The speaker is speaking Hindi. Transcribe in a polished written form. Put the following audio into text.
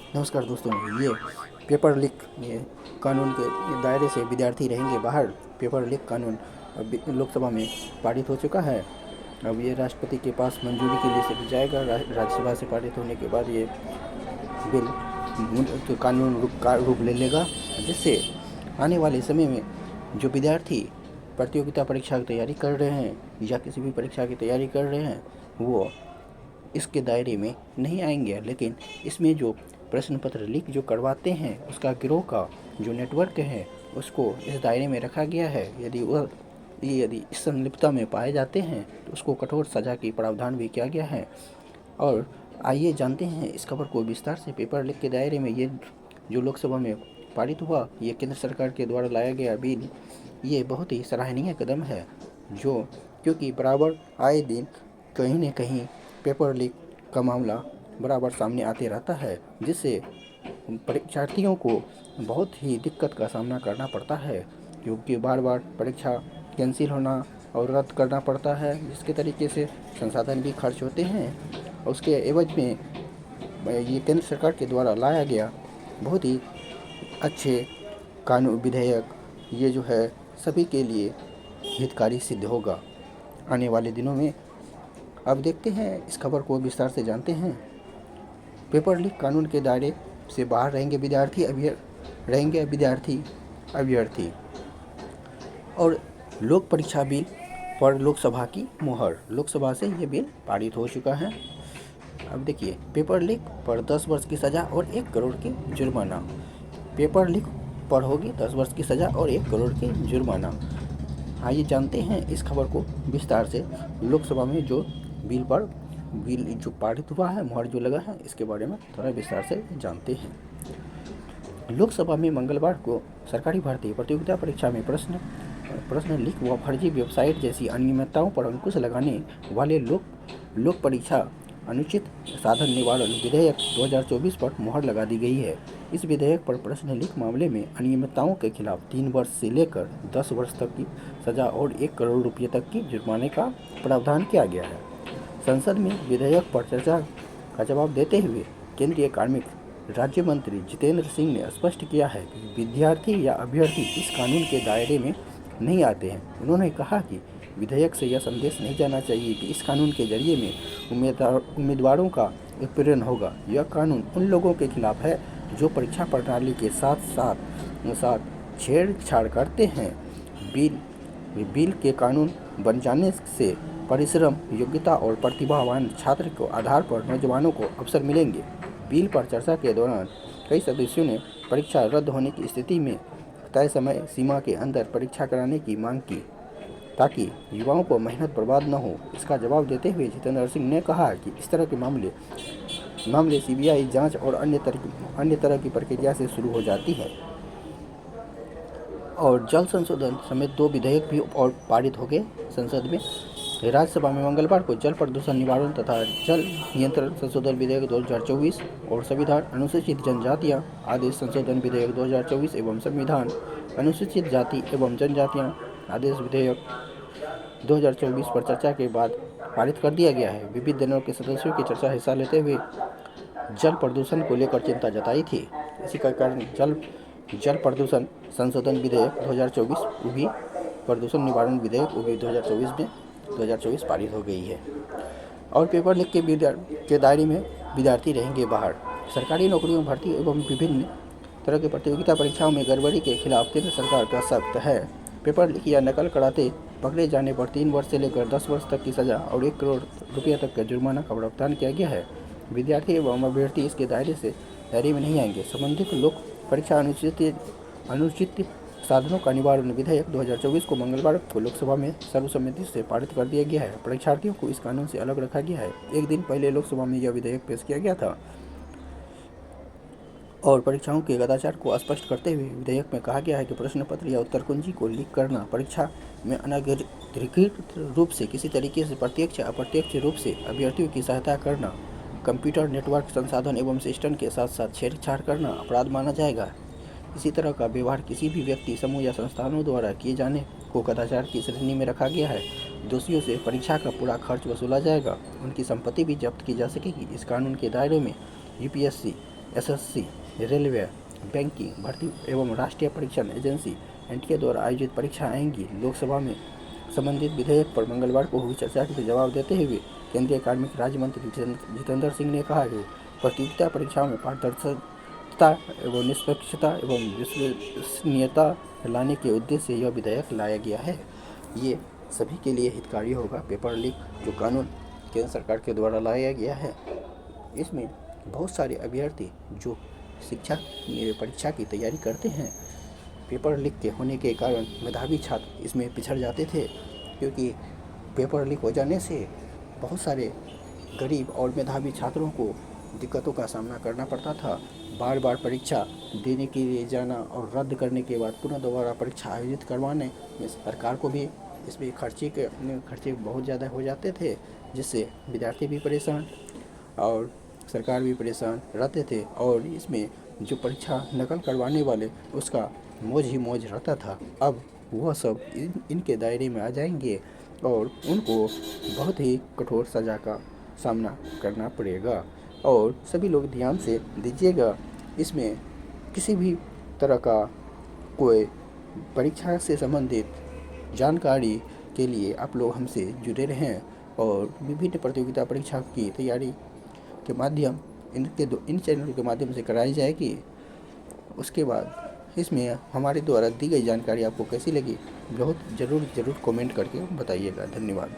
नमस्कार दोस्तों, ये पेपर लीक ये कानून के दायरे से विद्यार्थी रहेंगे बाहर। पेपर लीक कानून अब लोकसभा में पारित हो चुका है। अब ये राष्ट्रपति के पास मंजूरी के लिए से जाएगा। राज्यसभा से पारित होने के बाद ये बिल तो कानून का रूप ले लेगा, जिससे आने वाले समय में जो विद्यार्थी प्रतियोगिता परीक्षा की तैयारी कर रहे हैं या किसी भी परीक्षा की तैयारी कर रहे हैं वो इसके दायरे में नहीं आएंगे। लेकिन इसमें जो प्रश्न पत्र लीक जो करवाते हैं उसका गिरोह का जो नेटवर्क है उसको इस दायरे में रखा गया है। यदि इस संलिप्तता में पाए जाते हैं तो उसको कठोर सजा की प्रावधान भी किया गया है। और आइए जानते हैं इस खबर को विस्तार से। पेपर लीक के दायरे में ये जो लोकसभा में पारित हुआ, ये केंद्र सरकार के द्वारा लाया गया बिल, ये बहुत ही सराहनीय कदम है। क्योंकि बराबर आए दिन कहीं न कहीं पेपर लीक का मामला बराबर सामने आते रहता है, जिससे परीक्षार्थियों को बहुत ही दिक्कत का सामना करना पड़ता है, क्योंकि बार बार परीक्षा कैंसिल होना और रद्द करना पड़ता है, जिसके तरीके से संसाधन भी खर्च होते हैं। उसके एवज में ये केंद्र सरकार के द्वारा लाया गया बहुत ही अच्छे कानून विधेयक ये जो है सभी के लिए हितकारी सिद्ध होगा आने वाले दिनों में। अब देखते हैं इस खबर को विस्तार से जानते हैं। पेपर लीक कानून के दायरे से बाहर रहेंगे अभ्यर्थी और लोक परीक्षा बिल पर लोकसभा की मुहर। लोकसभा से ये बिल पारित हो चुका है। अब देखिए, पेपर लीक पर 10 वर्ष की सज़ा और 1 करोड़ की जुर्माना। पेपर लीक पर होगी 10 वर्ष की सज़ा और 1 करोड़ की जुर्माना। आइए जानते हैं इस खबर को विस्तार से। लोकसभा में जो बिल जो पारित हुआ है, मुहर जो लगा है, इसके बारे में थोड़ा विस्तार से जानते हैं। लोकसभा में मंगलवार को सरकारी भर्ती प्रतियोगिता परीक्षा में प्रश्न लीक व फर्जी वेबसाइट जैसी अनियमितताओं पर अंकुश लगाने वाले लोक परीक्षा अनुचित साधन निवारण विधेयक 2024 पर मुहर लगा दी गई है। इस विधेयक पर प्रश्न लीक मामले में अनियमितताओं के खिलाफ 3 वर्ष से लेकर 10 वर्ष तक की सजा और 1 करोड़ रुपये तक की जुर्माने का प्रावधान किया गया है। संसद में विधेयक पर चर्चा का जवाब देते हुए केंद्रीय कार्मिक राज्य मंत्री जितेंद्र सिंह ने स्पष्ट किया है कि विद्यार्थी या अभ्यर्थी इस कानून के दायरे में नहीं आते हैं। उन्होंने कहा कि विधेयक से यह संदेश नहीं जाना चाहिए कि इस कानून के जरिए में उम्मीदवारों का उत्पीड़न होगा। यह कानून उन लोगों के खिलाफ है जो परीक्षा प्रणाली के साथ छेड़छाड़ करते हैं। बिल के कानून बन जाने से परिश्रम, योग्यता और प्रतिभावान छात्र के आधार पर नौजवानों को अवसर मिलेंगे। बिल पर चर्चा के दौरान कई सदस्यों ने परीक्षा रद्द होने की स्थिति में तय समय सीमा के अंदर परीक्षा कराने की मांग की, ताकि युवाओं को मेहनत बर्बाद न हो। इसका जवाब देते हुए जितेंद्र सिंह ने कहा कि इस तरह के मामले सीबीआई जांच और अन्य तरह की प्रक्रिया से शुरू हो जाती है। और जल संशोधन समेत 2 विधेयक भी और पारित हो गए संसद में। राज्यसभा में मंगलवार को जल प्रदूषण निवारण तथा जल नियंत्रण संशोधन विधेयक 2024 और संविधान अनुसूचित जनजातियाँ आदेश संशोधन विधेयक 2024 एवं संविधान अनुसूचित जाति एवं जनजातियाँ आदेश विधेयक 2024 पर चर्चा के बाद पारित कर दिया गया है। विविध दलों के सदस्यों की चर्चा हिस्सा लेते हुए जल प्रदूषण को लेकर चिंता जताई थी। इसी का कारण जल प्रदूषण संशोधन विधेयक 2024 भी प्रदूषण निवारण विधेयक भी 2024 पारित हो गई है। और पेपर लीक के दायरे में विद्यार्थी रहेंगे बाहर। सरकारी नौकरियों भर्ती एवं विभिन्न तरह की प्रतियोगिता परीक्षाओं में गड़बड़ी के खिलाफ केंद्र सरकार का सख्त है। पेपर लीक या नकल कराते पकड़े जाने पर 3 वर्ष से लेकर 10 वर्ष तक की सजा और 1 करोड़ रुपये तक का जुर्माना का प्रावधान किया गया है। विद्यार्थी एवं अभ्यर्थी इसके दायरे में नहीं आएंगे। संबंधित लोक परीक्षा अनुचित साधनों का निवारण विधेयक 2024 को मंगलवार को लोकसभा में सर्वसम्मति से पारित कर दिया गया है। परीक्षार्थियों को इस कानून से अलग रखा गया है। एक दिन पहले लोकसभा में यह विधेयक पेश किया गया था और परीक्षाओं के कदाचार को स्पष्ट करते हुए विधेयक में कहा गया है कि प्रश्न पत्र या उत्तर कुंजी को लीक करना, परीक्षा में अनाधिकृत रूप से किसी तरीके से प्रत्यक्ष या अप्रत्यक्ष रूप से अभ्यर्थियों की सहायता करना, कंप्यूटर नेटवर्क संसाधन एवं सिस्टम के साथ छेड़छाड़ करना अपराध माना जाएगा। इसी तरह का व्यवहार किसी भी व्यक्ति, समूह या संस्थानों द्वारा किए जाने को कदाचार की श्रेणी में रखा गया है। दोषियों से परीक्षा का पूरा खर्च वसूला जाएगा, उनकी संपत्ति भी जब्त की जा सकेगी। इस कानून के दायरे में यूपीएससी एसएससी, रेलवे, बैंकिंग भर्ती एवं राष्ट्रीय परीक्षण एजेंसी एनटीए द्वारा आयोजित परीक्षा आएंगी। लोकसभा में संबंधित विधेयक पर मंगलवार को हुई चर्चा के जवाब देते हुए केंद्रीय कार्मिक राज्य मंत्री जितेंद्र सिंह ने कहा कि प्रतियोगिता परीक्षाओं में पारदर्शिता एवं निष्पक्षता एवं विश्वसनीयता लाने के उद्देश्य से यह विधेयक लाया गया है। ये सभी के लिए हितकारी होगा। पेपर लीक जो कानून केंद्र सरकार के द्वारा लाया गया है, इसमें बहुत सारे अभ्यर्थी जो शिक्षा परीक्षा की तैयारी करते हैं, पेपर लीक के होने के कारण मेधावी छात्र इसमें पिछड़ जाते थे, क्योंकि पेपर लीक हो जाने से बहुत सारे गरीब और मेधावी छात्रों को दिक्कतों का सामना करना पड़ता था। बार बार परीक्षा देने के लिए जाना और रद्द करने के बाद पुनः दोबारा परीक्षा आयोजित करवाने में सरकार को भी इसमें खर्चे बहुत ज़्यादा हो जाते थे, जिससे विद्यार्थी भी परेशान और सरकार भी परेशान रहते थे। और इसमें जो परीक्षा नकल करवाने वाले उसका मौज ही मौज रहता था। अब वह सब इनके दायरे में आ जाएंगे और उनको बहुत ही कठोर सज़ा का सामना करना पड़ेगा। और सभी लोग ध्यान से दीजिएगा, इसमें किसी भी तरह का कोई परीक्षा से संबंधित जानकारी के लिए आप लोग हमसे जुड़े रहें और विभिन्न प्रतियोगिता परीक्षा की तैयारी के माध्यम इन चैनल के माध्यम से कराई जाएगी। उसके बाद इसमें हमारे द्वारा दी गई जानकारी आपको कैसी लगी, बहुत ज़रूर कमेंट करके बताइएगा। धन्यवाद।